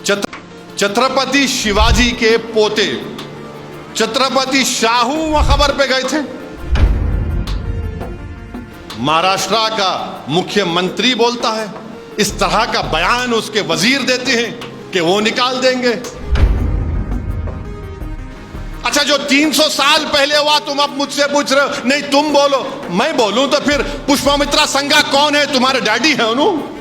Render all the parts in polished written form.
छत्रपति शिवाजी के पोते छत्रपति शाहू वहां खबर पे गए थे। महाराष्ट्र का मुख्यमंत्री बोलता है, इस तरह का बयान उसके वजीर देते हैं कि वो निकाल देंगे। अच्छा, जो 300 साल पहले हुआ तुम अब मुझसे पूछ रहे हो, नहीं तुम बोलो मैं बोलूं तो फिर पुष्पमित्रा संघा कौन है? तुम्हारे डैडी है उन्होंने।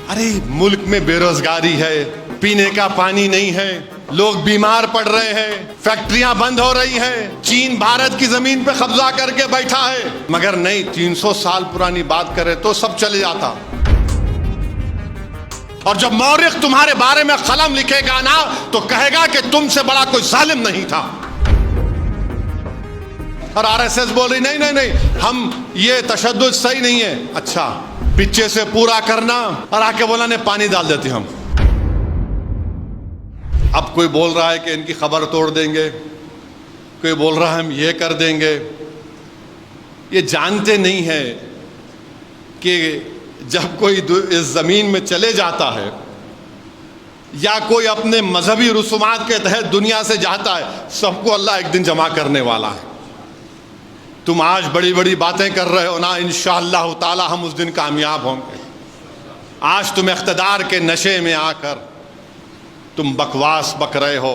अरे मुल्क में बेरोजगारी है, पीने का पानी नहीं है, लोग बीमार पड़ रहे हैं, फैक्ट्रियां बंद हो रही हैं, चीन भारत की जमीन पे कब्जा करके बैठा है। मगर नहीं, 300 साल पुरानी बात करे तो सब चले जाता। और जब मौर्य तुम्हारे बारे में कलम लिखेगा ना तो कहेगा कि तुमसे बड़ा कोई जालिम नहीं था। और आरएसएस बोल रही नहीं नहीं नहीं, हम ये तशद्दुद सही नहीं है। अच्छा, पीछे से पूरा करना और आके बोला ने पानी डाल देते हम। अब कोई बोल रहा है कि इनकी खबर तोड़ देंगे, कोई बोल रहा है हम ये कर देंगे। ये जानते नहीं है कि जब कोई इस जमीन में चले जाता है या कोई अपने मजहबी रसूमात के तहत दुनिया से जाता है, सबको अल्लाह एक दिन जमा करने वाला है। तुम आज बड़ी बड़ी बातें कर रहे हो ना, इंशाअल्लाह ताला हम उस दिन कामयाब होंगे। आज तुम इख्तिदार के नशे में आकर तुम बकवास बक रहे हो,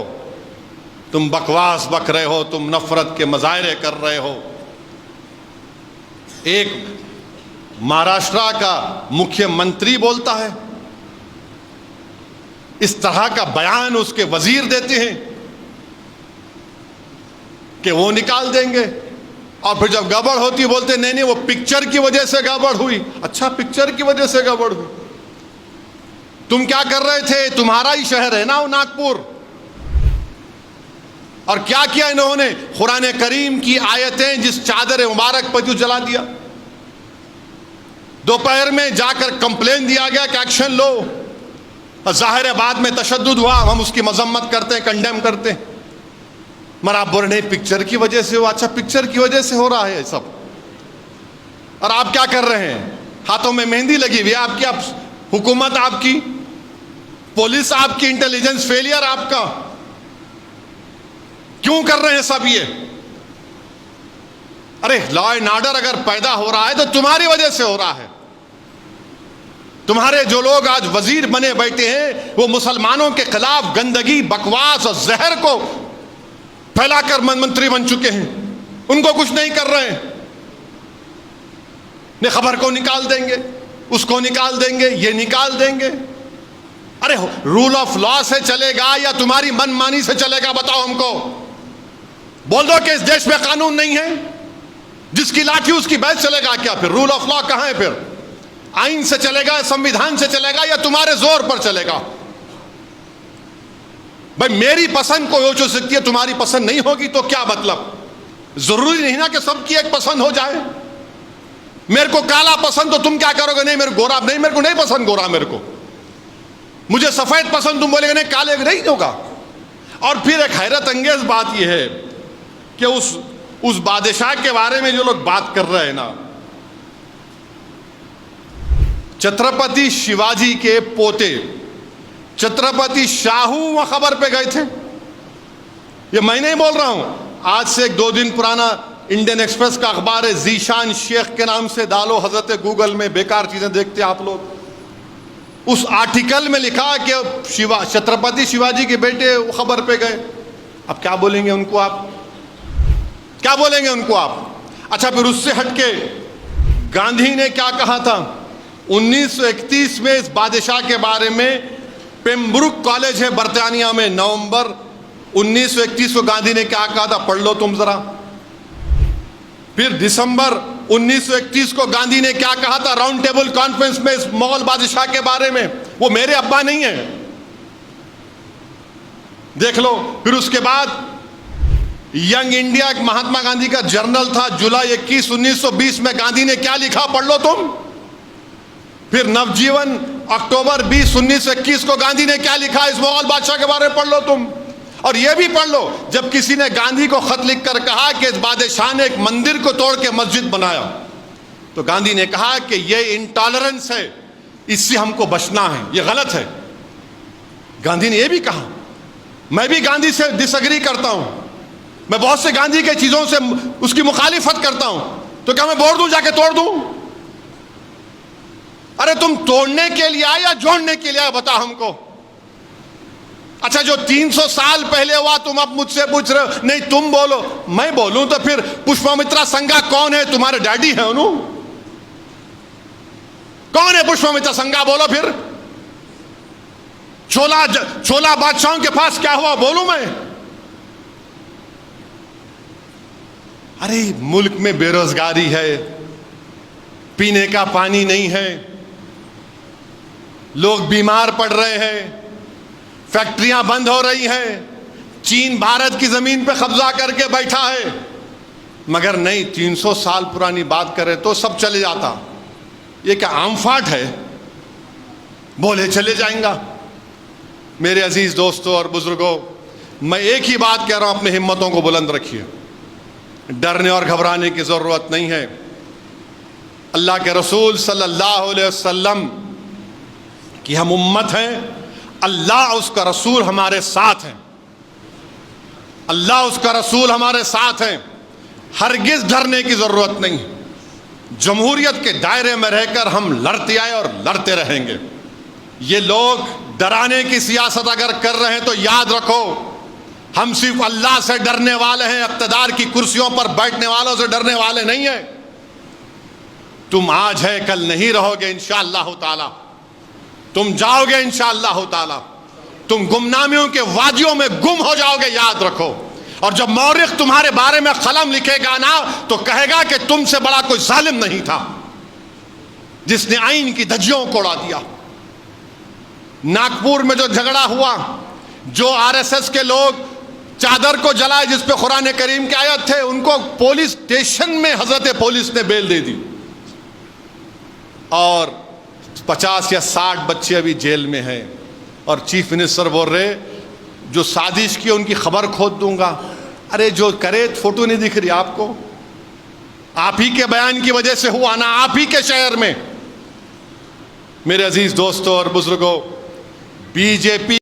तुम बकवास बक रहे हो, तुम नफरत के मजाहरे कर रहे हो। एक महाराष्ट्र का मुख्यमंत्री बोलता है, इस तरह का बयान उसके वजीर देते हैं कि वो निकाल देंगे। और फिर जब गड़बड़ होती है बोलते नहीं नहीं वो पिक्चर की वजह से गड़बड़ हुई। अच्छा, पिक्चर की वजह से गड़बड़ हुई? तुम क्या कर रहे थे? तुम्हारा ही शहर है ना वो नागपुर। और क्या किया इन्होंने? कुरान करीम की आयतें जिस चादर मुबारक पर जला दिया। दोपहर में जाकर कंप्लेन दिया गया कि एक्शन लो। और जाहिर है बाद में तशद्दुद हुआ, हम उसकी मजम्मत करते हैं, कंडेम करते हैं। मगर आप बोल रहे पिक्चर की वजह से हुआ। अच्छा, पिक्चर की वजह से हो रहा है सब। और आप क्या कर रहे हैं? हाथों में मेहंदी लगी हुई है आपकी, आप हुकूमत आपकी, पुलिस आपकी, इंटेलिजेंस फेलियर आपका। क्यों कर रहे हैं सब ये? अरे लॉ एंड ऑर्डर अगर पैदा हो रहा है तो तुम्हारी वजह से हो रहा है। तुम्हारे जो लोग आज वजीर बने बैठे हैं वो मुसलमानों के खिलाफ गंदगी, बकवास और जहर को फैलाकर मंत्री बन चुके हैं। उनको कुछ नहीं कर रहे हैं। ने खबर को निकाल देंगे, उसको निकाल देंगे, ये निकाल देंगे। अरे रूल ऑफ लॉ से चलेगा या तुम्हारी मनमानी से चलेगा? बताओ हमको। बोल दो कि इस देश में कानून नहीं है, जिसकी लाठी उसकी बैठ चलेगा क्या? फिर रूल ऑफ लॉ कहां है? फिर आइन से चलेगा, संविधान से चलेगा या तुम्हारे जोर पर चलेगा? भाई मेरी पसंद कोई हो सकती है, तुम्हारी पसंद नहीं होगी तो क्या मतलब? जरूरी नहीं ना कि सबकी एक पसंद हो जाए। मेरे को काला पसंद तो तुम क्या करोगे? नहीं मेरे गोरा नहीं, मेरे को नहीं पसंद गोरा, मेरे को मुझे सफेद पसंद, तुम बोलेगे नहीं काले नहीं होगा। और फिर एक हैरत अंगेज बात यह है कि उस बादशाह के बारे में जो लोग बात कर रहे हैं ना, छत्रपति शिवाजी के पोते छत्रपति शाहू वहां खबर पे गए थे। ये मैं नहीं बोल रहा हूं, आज से 2 दिन पुराना इंडियन एक्सप्रेस का अखबार है, जीशान शेख के नाम से डालो हजरत गूगल में, बेकार चीजें देखते आप लोग। उस आर्टिकल में लिखा कि छत्रपति शिवाजी के बेटे वो खबर पे गए। अब क्या बोलेंगे उनको आप? क्या बोलेंगे उनको आप? अच्छा, फिर उससे हटके गांधी ने क्या कहा था 1931 में इस बादशाह के बारे में? पेम्ब्रुक कॉलेज है बर्तानिया में, नवंबर 1931 को गांधी ने क्या कहा था, पढ़ लो तुम जरा। फिर दिसंबर 1931 को गांधी ने क्या कहा था राउंड टेबल कॉन्फ्रेंस में इस मुगल बादशाह के बारे में? वो मेरे अब्बा नहीं है, देख लो। फिर उसके बाद यंग इंडिया महात्मा गांधी का जर्नल था, जुलाई 21 1920 में गांधी ने क्या लिखा, पढ़ लो तुम। फिर नवजीवन अक्टूबर 20 1921 को गांधी ने क्या लिखा इस मुगल बादशाह के बारे में, पढ़ लो तुम। और यह भी पढ़ लो जब किसी ने गांधी को खत लिखकर कहा कि इस बादशाह ने एक मंदिर को तोड़ के मस्जिद बनाया, तो गांधी ने कहा कि यह इंटॉलरेंस है, इससे हमको बचना है, ये गलत है। गांधी ने यह भी कहा, मैं भी गांधी से डिसएग्री करता हूं, मैं बहुत से गांधी के चीजों से उसकी मुखालिफत करता हूं, तो क्या मैं बोल दूं, जाके तोड़ दूं? अरे तुम तोड़ने के लिए आए या जोड़ने के लिए आए, बता हमको। अच्छा, जो 300 साल पहले हुआ तुम अब मुझसे पूछ रहे हो? नहीं, तुम बोलो, मैं बोलूं तो फिर पुष्पमित्रा संगा कौन है? तुम्हारे डैडी है उन्हों? कौन है पुष्पमित्रा संगा? बोलो फिर। छोला बादशाहों के पास क्या हुआ, बोलूं मैं? अरे मुल्क में बेरोजगारी है, पीने का पानी नहीं है, लोग बीमार पड़ रहे हैं, फैक्ट्रियां बंद हो रही हैं, चीन भारत की जमीन पे कब्जा करके बैठा है। मगर नहीं, 300 साल पुरानी बात करें तो सब चले जाता। ये क्या आमफाट है? बोले चले जाएंगा। मेरे अजीज दोस्तों और बुजुर्गों, मैं एक ही बात कह रहा हूं, अपनी हिम्मतों को बुलंद रखिए, डरने और घबराने की जरूरत नहीं है। अल्लाह के रसूल सल्लल्लाहु अलैहि वसल्लम की हम उम्मत हैं, अल्लाह उसका रसूल हमारे साथ हैं, अल्लाह उसका रसूल हमारे साथ हैं, हरगिज डरने की जरूरत नहीं। जमहूरियत के दायरे में रहकर हम लड़ते आए और लड़ते रहेंगे। ये लोग डराने की सियासत अगर कर रहे हैं तो याद रखो, हम सिर्फ अल्लाह से डरने वाले हैं, इक़्तिदार की कुर्सियों पर बैठने वालों से डरने वाले नहीं हैं। तुम आज है कल नहीं रहोगे इंशाअल्लाह ताला, तुम जाओगे इंशाअल्लाह ताला, तुम गुमनामियों के वादियों में गुम हो जाओगे, याद रखो। और जब मौरिख तुम्हारे बारे में कलम लिखेगा ना, तो कहेगा कि तुमसे बड़ा कोई जालिम नहीं था जिसने आइन की धज्जियों को उड़ा दिया। नागपुर में जो झगड़ा हुआ, जो आरएसएस के लोग चादर को जलाए जिस पे कुरान करीम के आयत थे, उनको पुलिस स्टेशन में हजरत पुलिस ने बेल दे दी, और 50 या 60 बच्चे अभी जेल में हैं। और चीफ मिनिस्टर बोल रहे, जो साजिश की उनकी खबर खोद दूंगा। अरे जो करे, फोटो नहीं दिख रही आपको? आप ही के बयान की वजह से हुआ ना, आप ही के शहर में। मेरे अजीज दोस्तों और बुजुर्गों, बीजेपी